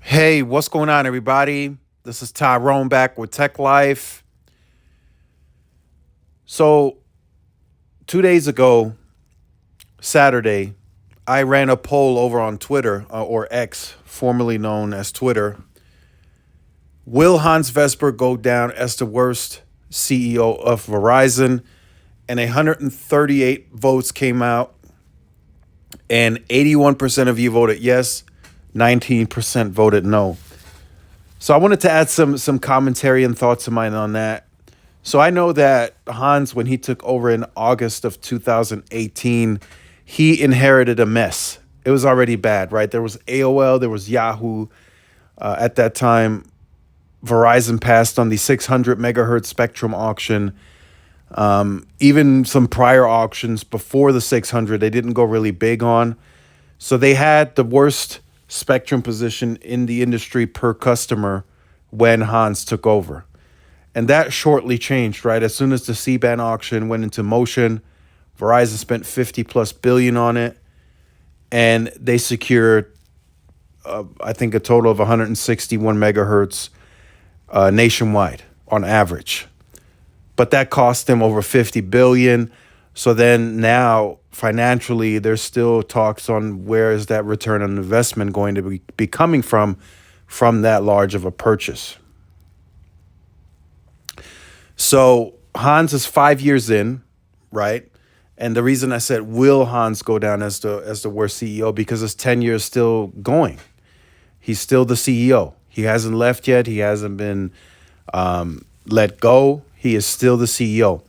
Hey, what's going on, everybody? This is Tyrone back with Tech Life. So, 2 days ago, Saturday, I ran a poll over on Twitter, or X, formerly known as Twitter. Will Hans Vesper go down as the worst CEO of Verizon? And 138 votes came out, and 81% of you voted yes, 19% voted no. So I wanted to add some commentary and thoughts of mine on that. So I know that Hans, when he took over in August of 2018, he inherited a mess. It was already bad, right? There was AOL, there was Yahoo. At that time, Verizon passed on the 600 megahertz spectrum auction. Even some prior auctions before the 600, they didn't go really big on. So they had the worst spectrum position in the industry per customer when Hans took over. And that shortly changed, right? As soon as the C-band auction went into motion, Verizon spent 50 plus billion on it, and they secured, I think, a total of 161 megahertz nationwide on average. But that cost them over 50 billion. So then now financially, there's still talks on where is that return on investment going to be coming from that large of a purchase. So Hans is 5 years in, right? And the reason I said will Hans go down as the worst CEO because his tenure is still going. He's still the CEO. He hasn't left yet. He hasn't been let go. He is still the CEO.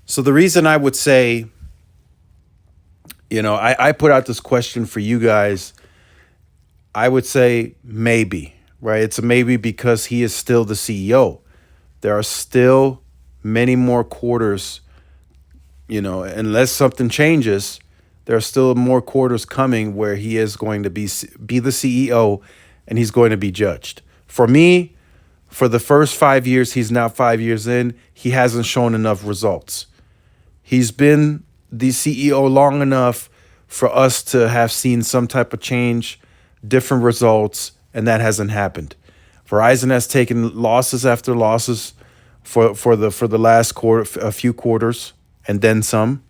So the reason I would say, I put out this question for you guys. I would say maybe, right? It's a maybe because he is still the CEO. There are still many more quarters, unless something changes, there are still more quarters coming where he is going to be the CEO and he's going to be judged. For me, for the first 5 years, he's now 5 years in, he hasn't shown enough results. He's been the CEO long enough for us to have seen some type of change, different results, and that hasn't happened. Verizon has taken losses after losses for the last quarter, a few quarters, and then some.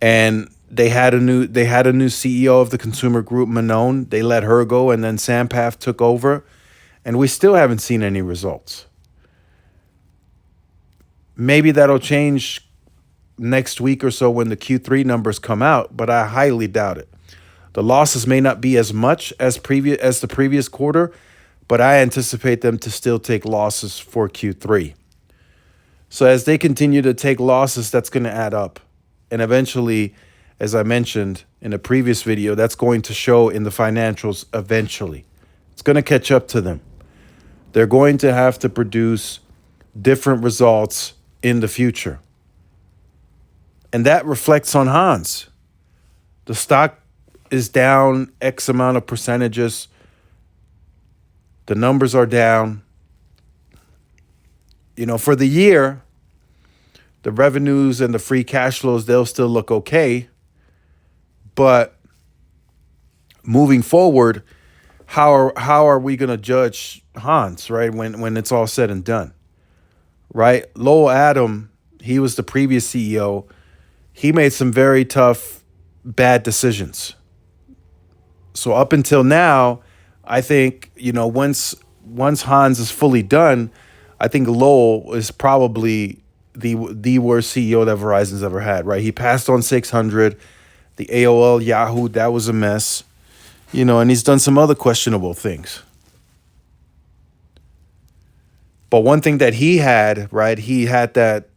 And they had a new CEO of the consumer group, Manon. They let her go, and then Sampath took over, and we still haven't seen any results. Maybe that'll change next week or so when the Q3 numbers come out, but I highly doubt it. The losses may not be as much as the previous quarter, but I anticipate them to still take losses for Q3. So as they continue to take losses, that's going to add up. And eventually, as I mentioned in a previous video, that's going to show in the financials eventually. It's going to catch up to them. They're going to have to produce different results in the future. And that reflects on Hans. The stock is down X amount of percentages. The numbers are down. For the year, the revenues and the free cash flows, they'll still look okay. But moving forward, how are we going to judge Hans, right, when it's all said and done? Right? Lowell Adam, he was the previous CEO. He made some very tough, bad decisions. So up until now, I think, once Hans is fully done, I think Lowell is probably the worst CEO that Verizon's ever had, right? He passed on 600, the AOL, Yahoo, that was a mess, and he's done some other questionable things. But one thing that he had, right, he had that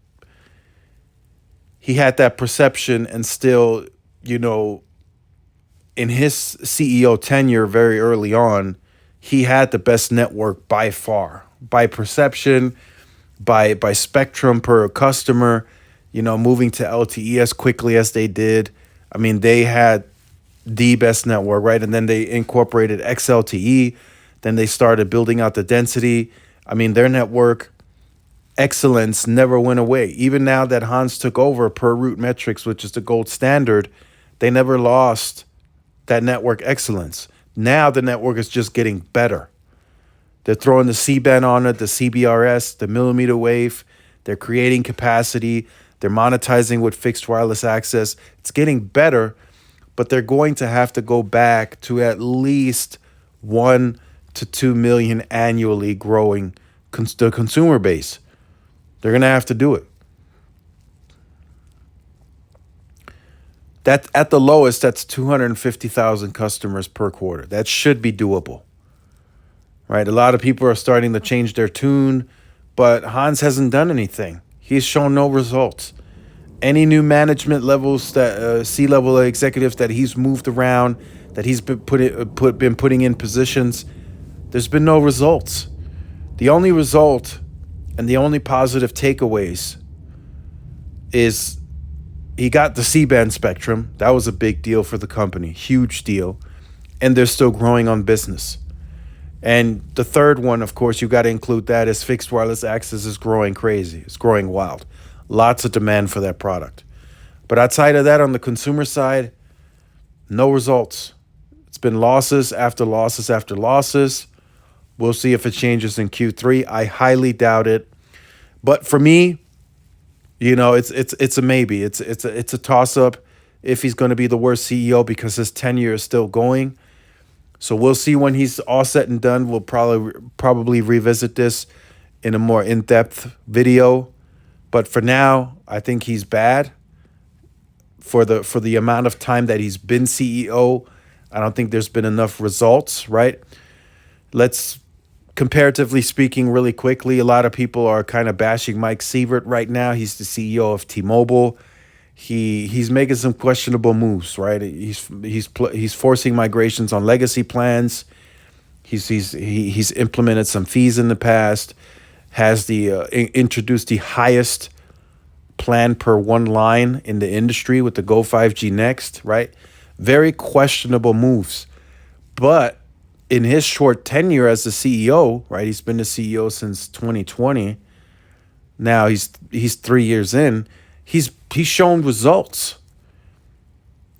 perception and still, in his CEO tenure very early on, he had the best network by far, by perception, by spectrum per customer, moving to LTE as quickly as they did. I mean, they had the best network, right? And then they incorporated XLTE. Then they started building out the density. I mean, their network excellence never went away. Even now that Hans took over per route metrics, which is the gold standard, they never lost that network excellence. Now the network is just getting better. They're throwing the C-band on it, the CBRS, the millimeter wave. They're creating capacity. They're monetizing with fixed wireless access. It's getting better, but they're going to have to go back to at least 1 to 2 million annually growing the consumer base. They're going to have to do it. That at the lowest, that's 250,000 customers per quarter. That should be doable. Right? A lot of people are starting to change their tune, but Hans hasn't done anything. He's shown no results. Any new management levels, that C-level executives that he's moved around, that he's been putting in positions, there's been no results. The only result and the only positive takeaways is he got the C-band spectrum. That was a big deal for the company, huge deal, and they're still growing on business. And the third one, of course, you got to include that, is fixed wireless access is growing crazy. It's growing wild. Lots of demand for that product. But outside of that, on the consumer side, no results. It's been losses after losses after losses. We'll see if it changes in Q3. I highly doubt it. But for me, it's a maybe. It's a toss-up if he's going to be the worst CEO because his tenure is still going. So we'll see when he's all set and done. We'll probably revisit this in a more in-depth video. But for now, I think he's bad. For the amount of time that he's been CEO, I don't think there's been enough results, right? Let's, comparatively speaking, really quickly, a lot of people are kind of bashing Mike Sievert right now. He's the CEO of T-Mobile. He's making some questionable moves, right? He's forcing migrations on legacy plans. He's implemented some fees in the past. Has introduced the highest plan per one line in the industry with the Go 5G Next, right? Very questionable moves. But in his short tenure as the CEO, right? He's been the CEO since 2020. Now he's 3 years in. He's shown results.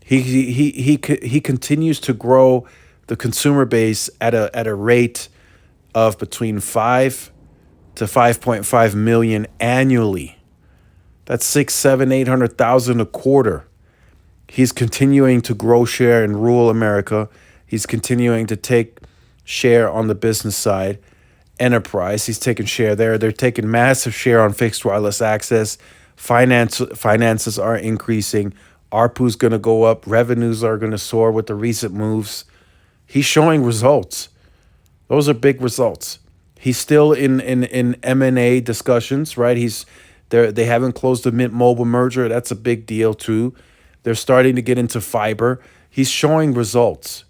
He continues to grow the consumer base at a rate of between 5 to 5.5 million annually. That's 6, 7, 800,000 a quarter. He's continuing to grow share in rural America. He's continuing to take share on the business side. Enterprise, he's taking share there. They're taking massive share on fixed wireless access. Finances are increasing. ARPU's going to go up. Revenues are going to soar with the recent moves. He's showing results. Those are big results. He's still in M&A discussions, right? They haven't closed the Mint Mobile merger. That's a big deal too. They're starting to get into fiber. He's showing results.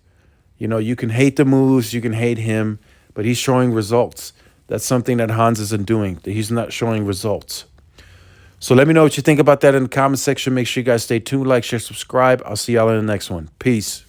You can hate the moves, you can hate him, but he's showing results. That's something that Hans isn't doing. He's not showing results. So let me know what you think about that in the comment section. Make sure you guys stay tuned, like, share, subscribe. I'll see y'all in the next one. Peace.